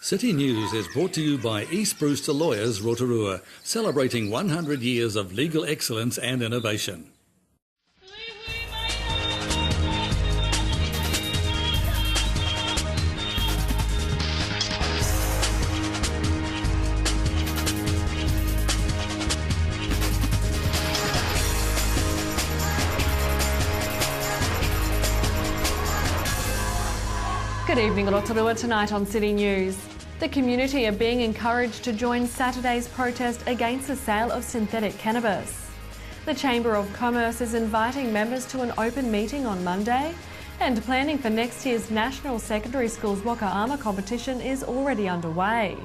City News is brought to you by East Brewster Lawyers Rotorua, celebrating 100 years of legal excellence and innovation. Good evening, Rotorua. Tonight on City News. The community are being encouraged to join Saturday's protest against the sale of synthetic cannabis. The Chamber of Commerce is inviting members to an open meeting on Monday, and planning for next year's National Secondary Schools Waka Ama competition is already underway.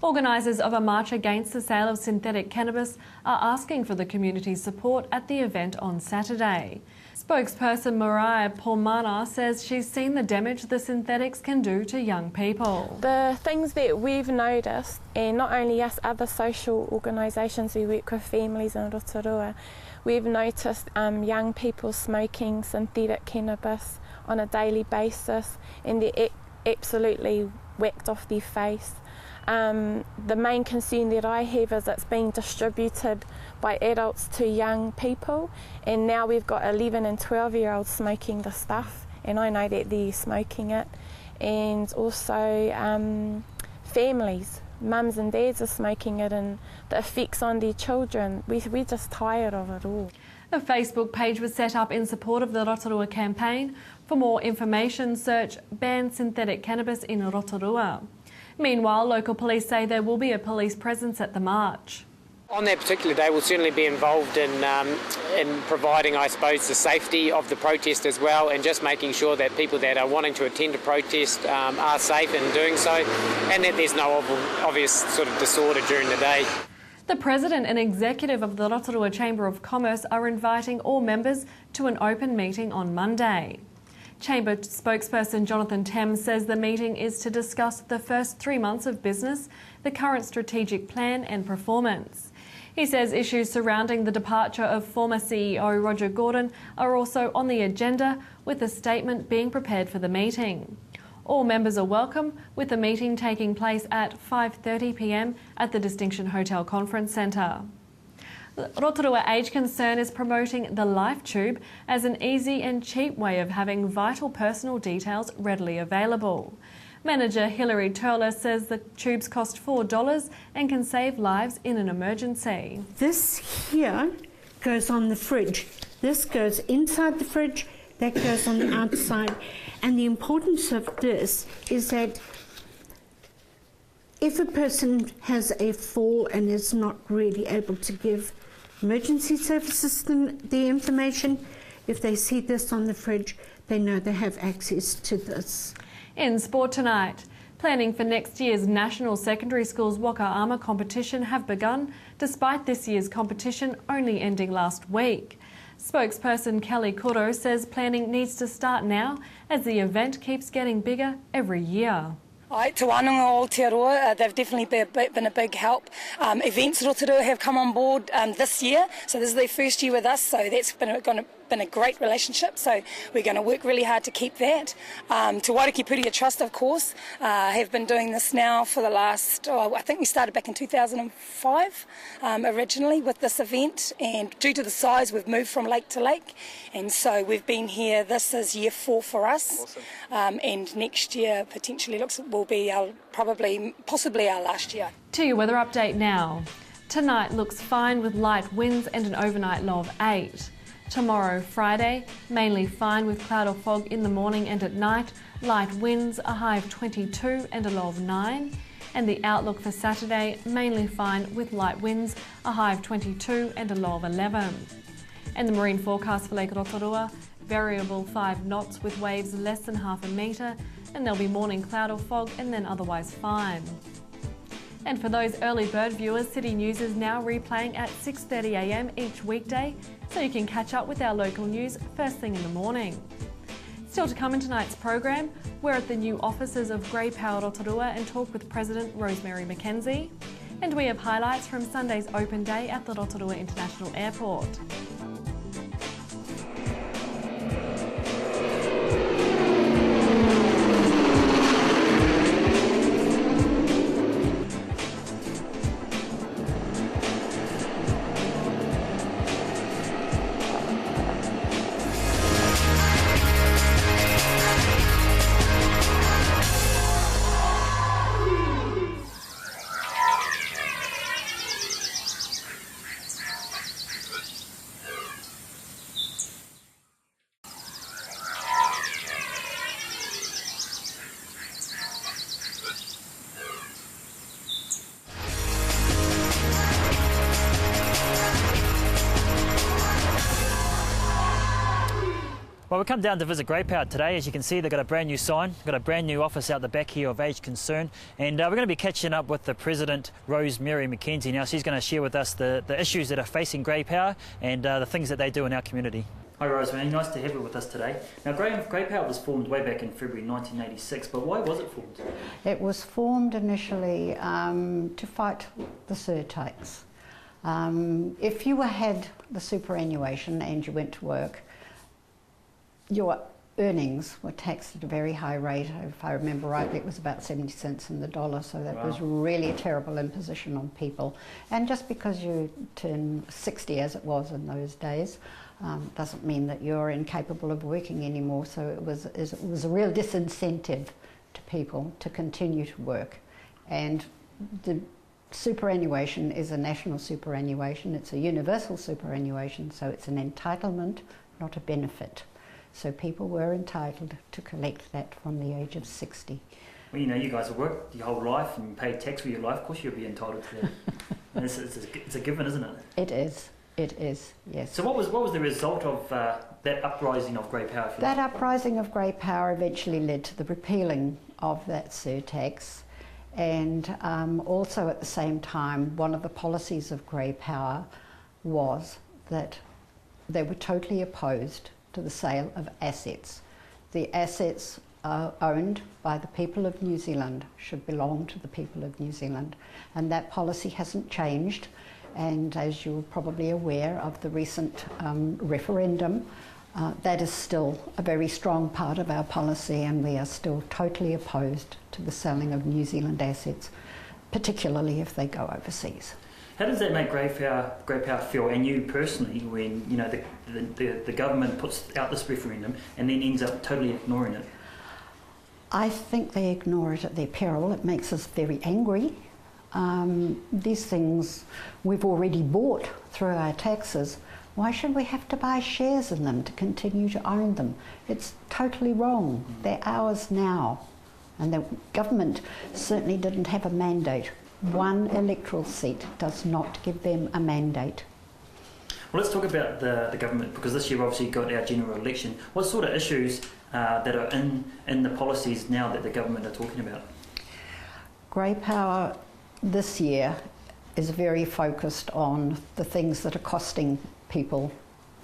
Organisers of a march against the sale of synthetic cannabis are asking for the community's support at the event on Saturday. Spokesperson Mariah Paulmana says she's seen the damage the synthetics can do to young people. The things that we've noticed, and not only us, other social organisations who work with families in Rotorua, we've noticed young people smoking synthetic cannabis on a daily basis, and they're absolutely whacked off their face. The main concern that I have is it's being distributed by adults to young people, and now we've got 11 and 12-year-olds smoking the stuff, and I know that they're smoking it, and also families, mums and dads are smoking it, and the effects on their children. We're just tired of it all. A Facebook page was set up in support of the Rotorua campaign. For more information, search Ban Synthetic Cannabis in Rotorua. Meanwhile, local police say there will be a police presence at the march. On that particular day, we'll certainly be involved in providing, I suppose, the safety of the protest as well, and just making sure that people that are wanting to attend a protest are safe in doing so, and that there's no obvious sort of disorder during the day. The President and Executive of the Rotorua Chamber of Commerce are inviting all members to an open meeting on Monday. Chamber spokesperson Jonathan Thames says the meeting is to discuss the first 3 months of business, the current strategic plan and performance. He says issues surrounding the departure of former CEO Roger Gordon are also on the agenda, with a statement being prepared for the meeting. All members are welcome, with the meeting taking place at 5:30 p.m. at the Distinction Hotel Conference Centre. Rotorua Age Concern is promoting the Life Tube as an easy and cheap way of having vital personal details readily available. Manager Hilary Turler says the tubes cost $4 and can save lives in an emergency. This here goes on the fridge. This goes inside the fridge, that goes on the outside. And the importance of this is that if a person has a fall and is not really able to give emergency services the information, if they see this on the fridge, they know they have access to this. In sport tonight, planning for next year's National Secondary Schools Waka Ama competition have begun, despite this year's competition only ending last week. Spokesperson Kelly Kuro says planning needs to start now, as the event keeps getting bigger every year. Te wānanga o Aotearoa, they've definitely been a big help. Events Rotorua have come on board this year, so this is their first year with us, so that's been a great relationship, so we're going to work really hard to keep that. Te Wairuki Puria Trust, of course, have been doing this now for the last, I think we started back in 2005 originally with this event, and due to the size we've moved from lake to lake, and so we've been here, this is year 4 for us. Awesome. And next year potentially will be possibly our last year. To your weather update now. Tonight looks fine with light winds and an overnight low of 8. Tomorrow, Friday, mainly fine with cloud or fog in the morning and at night, light winds, a high of 22 and a low of 9. And the outlook for Saturday, mainly fine with light winds, a high of 22 and a low of 11. And the marine forecast for Lake Rotorua, variable 5 knots with waves less than half a metre, and there'll be morning cloud or fog and then otherwise fine. And for those early bird viewers, City News is now replaying at 6:30 a.m. each weekday, so you can catch up with our local news first thing in the morning. Still to come in tonight's program, we're at the new offices of Grey Power Rotorua and talk with President Rosemary McKenzie. And we have highlights from Sunday's open day at the Rotorua International Airport. Well, we come down to visit Grey Power today. As you can see, they've got a brand new sign, got a brand new office out the back here of Age Concern, and we're going to be catching up with the President, Rosemary McKenzie. Now, she's going to share with us the issues that are facing Grey Power and the things that they do in our community. Hi Rosemary, nice to have you with us today. Now, Grey Power was formed way back in February 1986, but why was it formed? It was formed initially to fight the surtax. If you had the superannuation and you went to work, your earnings were taxed at a very high rate. If I remember rightly, it was about 70 cents in the dollar, so that was really a terrible imposition on people. And just because you turn 60, as it was in those days, doesn't mean that you're incapable of working anymore. So it was a real disincentive to people to continue to work. And the superannuation is a national superannuation. It's a universal superannuation, so it's an entitlement, not a benefit. So people were entitled to collect that from the age of 60. Well, you know, you guys have worked your whole life and paid tax for your life. Of course you'll be entitled to that. It's a given, isn't it? It is, yes. So what was the result of that uprising of Grey Power? That uprising of Grey Power eventually led to the repealing of that surtax, and also at the same time, one of the policies of Grey Power was that they were totally opposed to the sale of assets. The assets owned by the people of New Zealand should belong to the people of New Zealand, and that policy hasn't changed. And as you're probably aware of the recent referendum, that is still a very strong part of our policy, and we are still totally opposed to the selling of New Zealand assets, particularly if they go overseas. How does that make Grey Power feel, and you personally, when you know the government puts out this referendum and then ends up totally ignoring it? I think they ignore it at their peril. It makes us very angry. These things we've already bought through our taxes. Why should we have to buy shares in them to continue to own them? It's totally wrong. They're ours now. And the government certainly didn't have a mandate. One electoral seat does not give them a mandate. Well, let's talk about the government, because this year obviously got our general election. What sort of issues that are in the policies now that the government are talking about? Grey Power this year is very focused on the things that are costing people,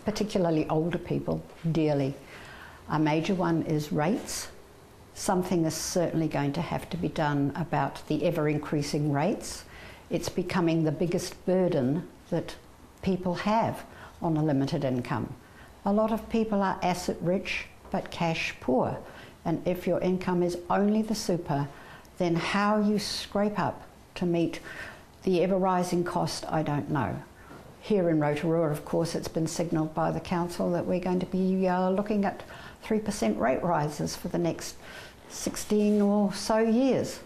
particularly older people, dearly. A major one is rates. Something is certainly going to have to be done about the ever-increasing rates. It's becoming the biggest burden that people have on a limited income. A lot of people are asset rich but cash poor, and if your income is only the super, then how you scrape up to meet the ever-rising cost, I don't know. Here in Rotorua, of course, it's been signalled by the council that we're going to be looking at 3% rate rises for the next 16 or so years.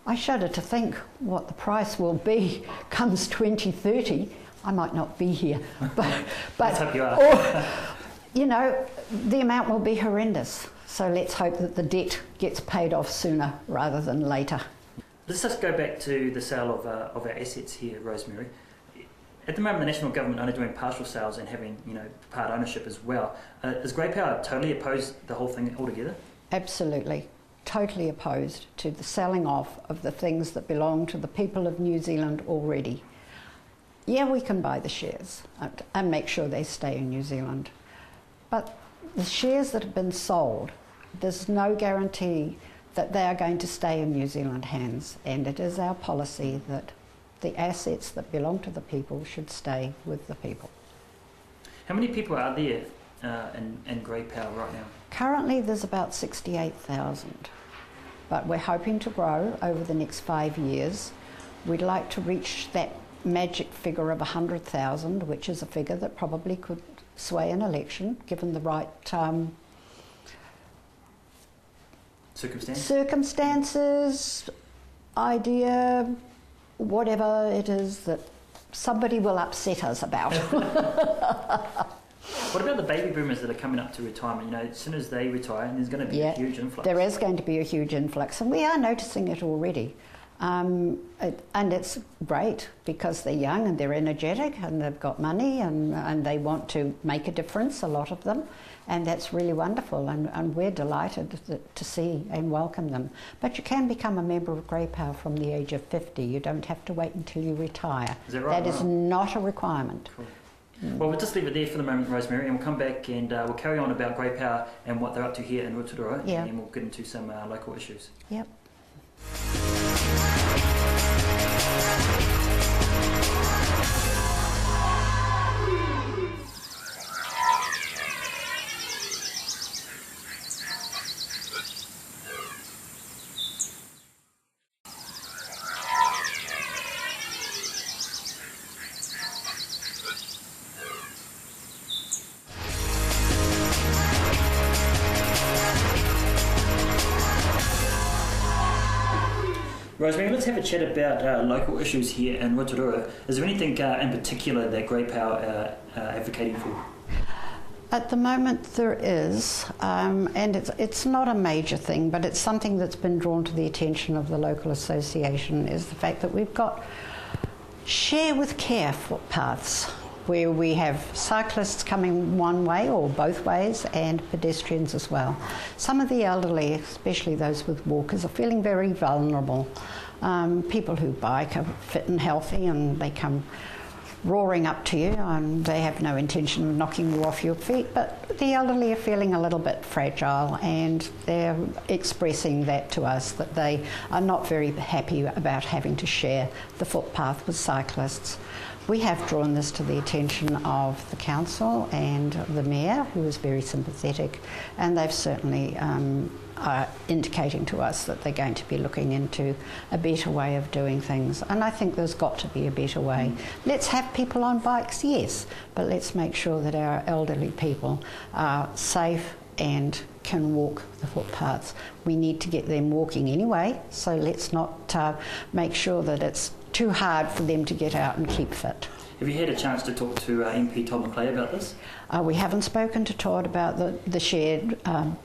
I shudder to think what the price will be comes 2030. I might not be here, but let's hope you are. You know, the amount will be horrendous. So let's hope that the debt gets paid off sooner rather than later. Let's just go back to the sale of our assets here, Rosemary. At the moment, the national government only doing partial sales and having, you know, part ownership as well. Is Grey Power totally opposed the whole thing altogether? Absolutely, totally opposed to the selling off of the things that belong to the people of New Zealand already. Yeah, we can buy the shares and make sure they stay in New Zealand, but the shares that have been sold, there's no guarantee that they are going to stay in New Zealand hands, and it is our policy that the assets that belong to the people should stay with the people. How many people are there in Grey Power right now? Currently there's about 68,000, but we're hoping to grow over the next 5 years. We'd like to reach that magic figure of 100,000, which is a figure that probably could sway an election given the right circumstances, idea, whatever it is that somebody will upset us about. What about the baby boomers that are coming up to retirement? You know, as soon as they retire, there's going to be a huge influx. There is going to be a huge influx, and we are noticing it already. And it's great because they're young and they're energetic and they've got money and they want to make a difference, a lot of them. And that's really wonderful, and we're delighted to see and welcome them. But you can become a member of Grey Power from the age of 50. You don't have to wait until you retire. Is that right? That is not a requirement. Cool. Well, we'll just leave it there for the moment, Rosemary, and we'll come back and we'll carry on about Grey Power and what they're up to here in Rotorua, and then we'll get into some local issues. Yep. Rosemary, let's have a chat about local issues here in Rotorua. Is there anything in particular that Grey Power are advocating for? At the moment there is, and it's not a major thing, but it's something that's been drawn to the attention of the local association, is the fact that we've got share with care footpaths, where we have cyclists coming one way or both ways and pedestrians as well. Some of the elderly, especially those with walkers, are feeling very vulnerable. People who bike are fit and healthy and they come roaring up to you and they have no intention of knocking you off your feet, but the elderly are feeling a little bit fragile and they're expressing that to us, that they are not very happy about having to share the footpath with cyclists. We have drawn this to the attention of the council and the mayor, who is very sympathetic, and they've certainly are indicating to us that they're going to be looking into a better way of doing things. And I think there's got to be a better way. Let's have people on bikes, yes, but let's make sure that our elderly people are safe and can walk the footpaths. We need to get them walking anyway, so let's not make sure that it's too hard for them to get out and keep fit. Have you had a chance to talk to MP Todd McClay about this? We haven't spoken to Todd about the shared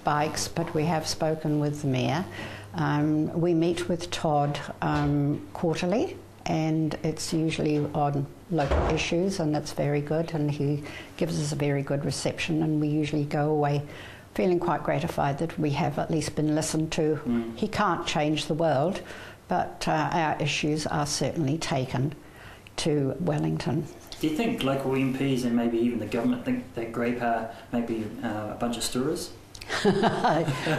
bikes, but we have spoken with the mayor. We meet with Todd quarterly, and it's usually on local issues, and it's very good, and he gives us a very good reception, and we usually go away feeling quite gratified that we have at least been listened to. He can't change the world, but our issues are certainly taken to Wellington. Do you think local MPs and maybe even the government think that Grey Power may be a bunch of stirrers?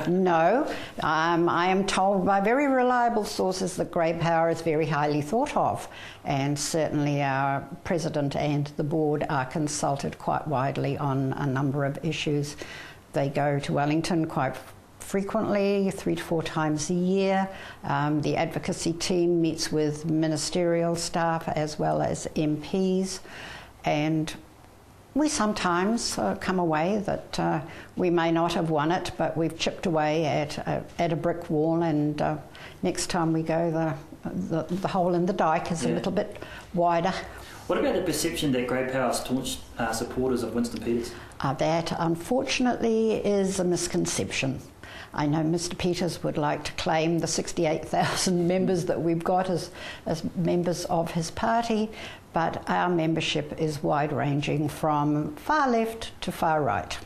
No, I am told by very reliable sources that Grey Power is very highly thought of, and certainly our president and the board are consulted quite widely on a number of issues. They go to Wellington quite frequently, 3 to 4 times a year. The advocacy team meets with ministerial staff as well as MPs, and we sometimes come away that we may not have won it, but we've chipped away at a brick wall, and next time we go the hole in the dike is a little bit wider. What about the perception that Grey Power staunch supporters of Winston Peters? That unfortunately is a misconception. I know Mr Peters would like to claim the 68,000 members that we've got as members of his party, but our membership is wide-ranging from far left to far right.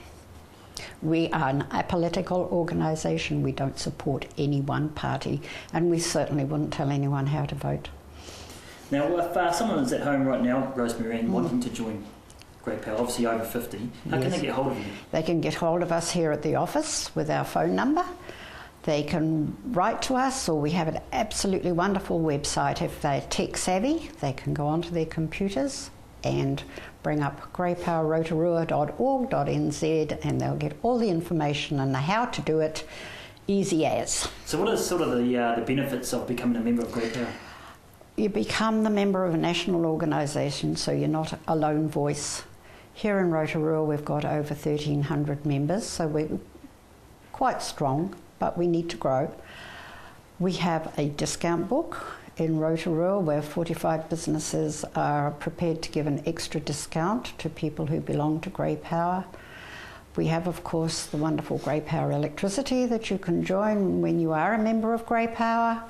We are an apolitical organisation. We don't support any one party, and we certainly wouldn't tell anyone how to vote. Now, if someone is at home right now, Rosemary, and wanting to join Grey Power, obviously over 50, how can they get hold of you? They can get hold of us here at the office with our phone number. They can write to us, or we have an absolutely wonderful website. If they're tech savvy, they can go onto their computers and bring up greypowerrotorua.org.nz, and they'll get all the information and how to do it easy as. So what are sort of the benefits of becoming a member of Grey Power? You become the member of a national organisation, so you're not a lone voice. Here in Rotorua we've got over 1,300 members, so we're quite strong, but we need to grow. We have a discount book in Rotorua where 45 businesses are prepared to give an extra discount to people who belong to Grey Power. We have, of course, the wonderful Grey Power electricity that you can join when you are a member of Grey Power.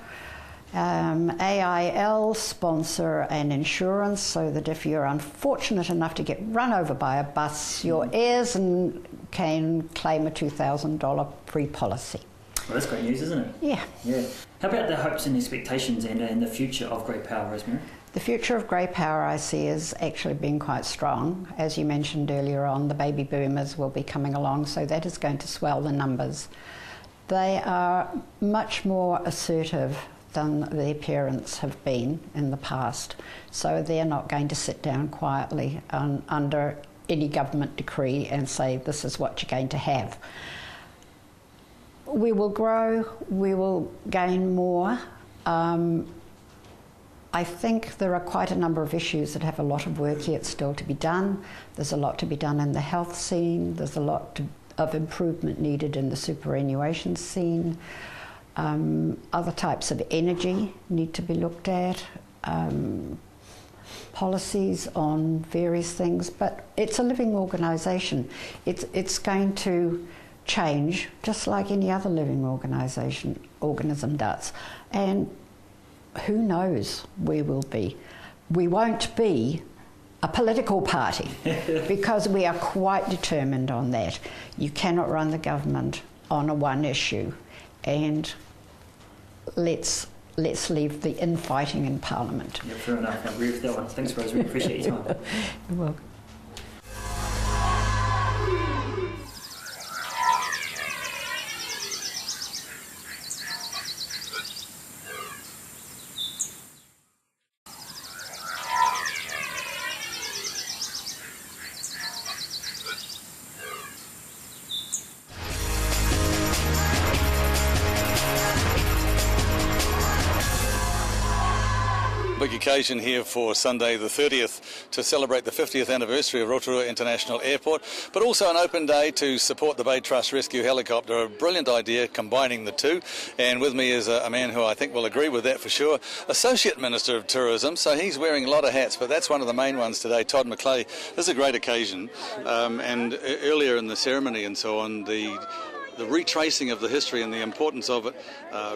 AIL sponsor an insurance so that if you're unfortunate enough to get run over by a bus, your heirs can claim a $2,000 free policy. Well, that's great news, isn't it? Yeah. Yeah. How about the hopes and expectations and the future of Grey Power, Rosemary? The future of Grey Power I see as actually being quite strong. As you mentioned earlier on, the baby boomers will be coming along, so that is going to swell the numbers. They are much more assertive than their parents have been in the past, so they're not going to sit down quietly under any government decree and say this is what you're going to have. We will grow, we will gain more. I think there are quite a number of issues that have a lot of work yet still to be done. There's a lot to be done in the health scene, there's a lot of improvement needed in the superannuation scene. Other types of energy need to be looked at, policies on various things, but it's a living organisation. It's going to change just like any other living organism does. And who knows where we'll be. We won't be a political party because we are quite determined on that. You cannot run the government on a one issue, and let's leave the infighting in Parliament. Yeah, fair enough. I agree with that one. Thanks, Rosemary. Appreciate your time. You're welcome. Big occasion here for Sunday the 30th to celebrate the 50th anniversary of Rotorua International Airport, but also an open day to support the Bay Trust Rescue Helicopter. A brilliant idea combining the two, and with me is a man who I think will agree with that for sure, Associate Minister of Tourism, so he's wearing a lot of hats, but that's one of the main ones today, Todd McClay. This is a great occasion, and earlier in the ceremony and so on, the retracing of the history and the importance of it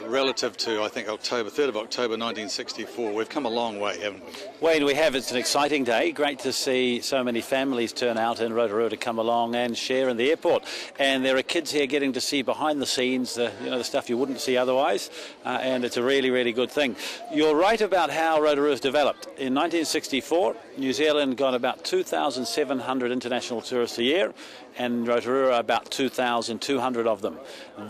relative to, I think, 3rd of October 1964. We've come a long way, haven't we? Wayne, we have. It's an exciting day. Great to see so many families turn out in Rotorua to come along and share in the airport. And there are kids here getting to see behind the scenes, the stuff you wouldn't see otherwise. And it's a really, really good thing. You're right about how Rotorua has developed. In 1964, New Zealand got about 2,700 international tourists a year, and Rotorua about 2,200 of them.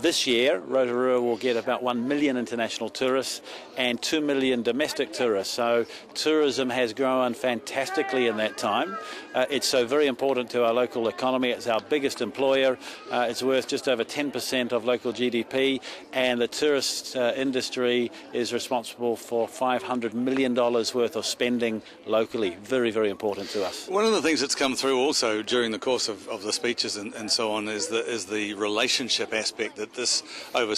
This year, Rotorua will get about 1 million international tourists and 2 million domestic tourists. So tourism has grown fantastically in that time. It's so very important to our local economy. It's our biggest employer. It's worth just over 10% of local GDP, and the tourist industry is responsible for $500 million worth of spending locally. Very, very important to us. One of the things that's come through also during the course of the speeches and so on is the relationship aspect that this over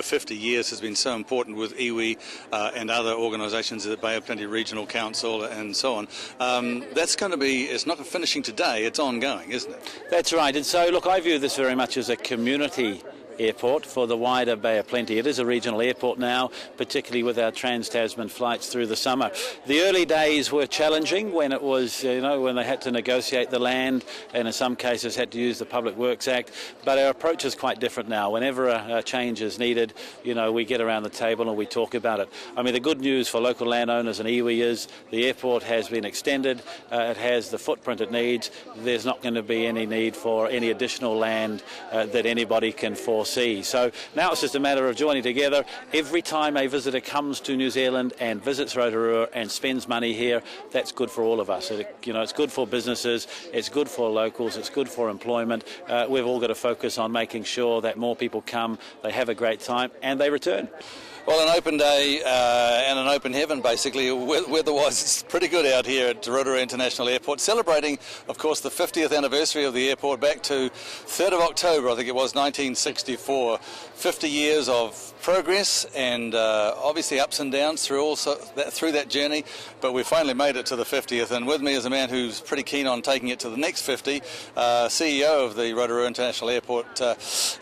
50 years has been so important with iwi and other organisations, the Bay of Plenty Regional Council and so on. That's going to be, it's not finishing today, it's ongoing, isn't it? That's right. And so, look, I view this very much as a community airport for the wider Bay of Plenty. It is a regional airport now, particularly with our Trans-Tasman flights through the summer. The early days were challenging when it was, when they had to negotiate the land and in some cases had to use the Public Works Act, but our approach is quite different now. Whenever a change is needed, we get around the table and we talk about it. I mean, the good news for local landowners and iwi is the airport has been extended, it has the footprint it needs. There's not going to be any need for any additional land that anybody can foresee. So now it's just a matter of joining together. Every time a visitor comes to New Zealand and visits Rotorua and spends money here, that's good for all of us. It's good for businesses, it's good for locals, it's good for employment. We've all got to focus on making sure that more people come, they have a great time and they return. Well, an open day and an open heaven, basically. Weather-wise, it's pretty good out here at Rotorua International Airport, celebrating, of course, the 50th anniversary of the airport back to 3rd of October, I think it was, 1964. 50 years of progress and obviously ups and downs through that journey, but we finally made it to the 50th, and with me is a man who's pretty keen on taking it to the next 50, CEO of the Rotorua International Airport,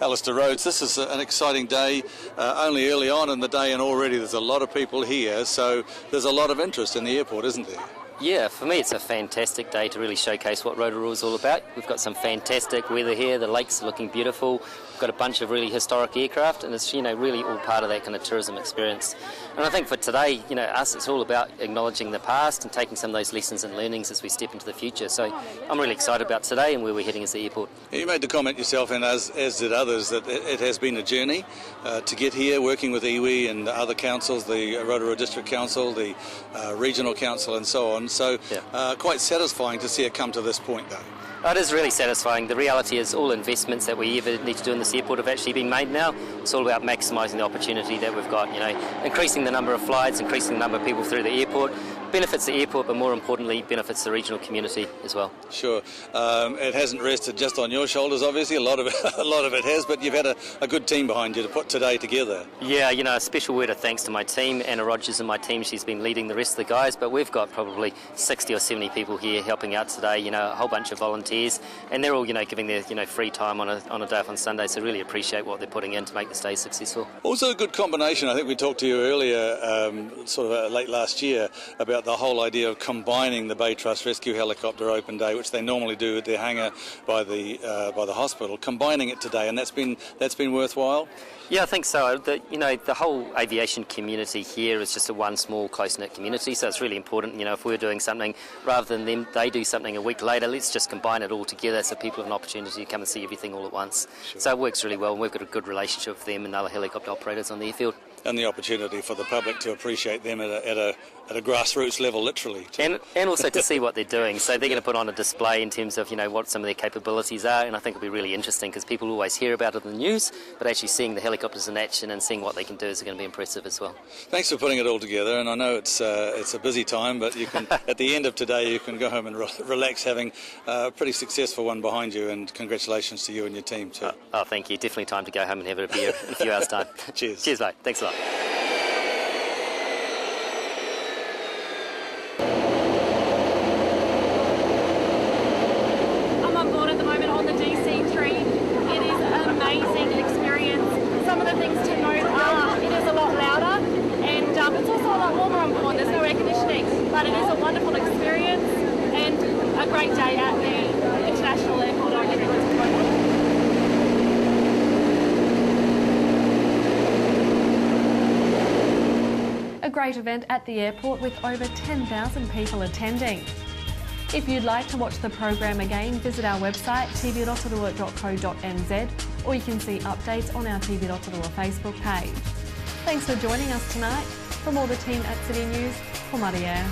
Alistair Rhodes. This is an exciting day, only early on in the day day and already there's a lot of people here, so there's a lot of interest in the airport, isn't there? Yeah, for me it's a fantastic day to really showcase what Rotorua is all about. We've got some fantastic weather here, the lakes are looking beautiful, we've got a bunch of really historic aircraft, and it's really all part of that kind of tourism experience. And I think for today, us, it's all about acknowledging the past and taking some of those lessons and learnings as we step into the future. So I'm really excited about today and where we're heading as the airport. You made the comment yourself, and as did others, that it has been a journey to get here, working with iwi and other councils, the Rotorua District Council, the Regional Council and so on. So quite satisfying to see it come to this point, though. It is really satisfying. The reality is all investments that we ever need to do in this airport have actually been made now. It's all about maximising the opportunity that we've got, increasing the number of flights, increasing the number of people through the airport. Benefits the airport, but more importantly, benefits the regional community as well. Sure. It hasn't rested just on your shoulders, obviously. A lot of it has, but you've had a good team behind you to put today together. Yeah, a special word of thanks to my team, Anna Rogers and my team. She's been leading the rest of the guys, but we've got probably 60 or 70 people here helping out today, a whole bunch of volunteers, and they're all, giving their, free time on a day off on Sunday, so really appreciate what they're putting in to make this day successful. Also a good combination. I think we talked to you earlier, late last year, about the whole idea of combining the Bay Trust Rescue Helicopter Open Day, which they normally do at their hangar by the hospital, combining it today, and that's been worthwhile. Yeah, I think so. The whole aviation community here is just one small, close-knit community, so it's really important, if we're doing something, rather than they do something a week later, let's just combine it all together so people have an opportunity to come and see everything all at once. Sure. So it works really well, and we've got a good relationship with them and other helicopter operators on the airfield. And the opportunity for the public to appreciate them at a grassroots level, literally. And also to see what they're doing. So they're going to put on a display in terms of, what some of their capabilities are, and I think it'll be really interesting because people always hear about it in the news, but actually seeing the helicopters in action and seeing what they can do is going to be impressive as well. Thanks for putting it all together, and I know it's a busy time, but you can at the end of today you can go home and relax, having a pretty successful one behind you, and congratulations to you and your team too. Oh, thank you. Definitely time to go home and have a beer in a few hours' time. Cheers. Cheers, mate. Thanks a lot. I'm on board at the moment on the DC-3. It is an amazing experience. Some of the things to note are it is a lot louder, and it's also a lot warmer on board. There's no air conditioning, but it is a wonderful experience and a great day at the International Airport. I hope everyone's enjoying it. A great event at the airport with over 10,000 people attending. If you'd like to watch the program again, visit our website tvrotorua.co.nz, or you can see updates on our TV Rotorua Facebook page. Thanks for joining us tonight. From all the team at City News, for Maria.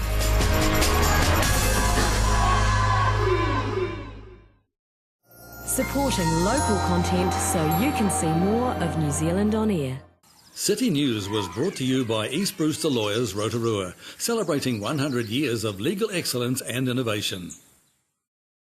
Supporting local content so you can see more of New Zealand on air. City News was brought to you by East Brewster Lawyers Rotorua, celebrating 100 years of legal excellence and innovation.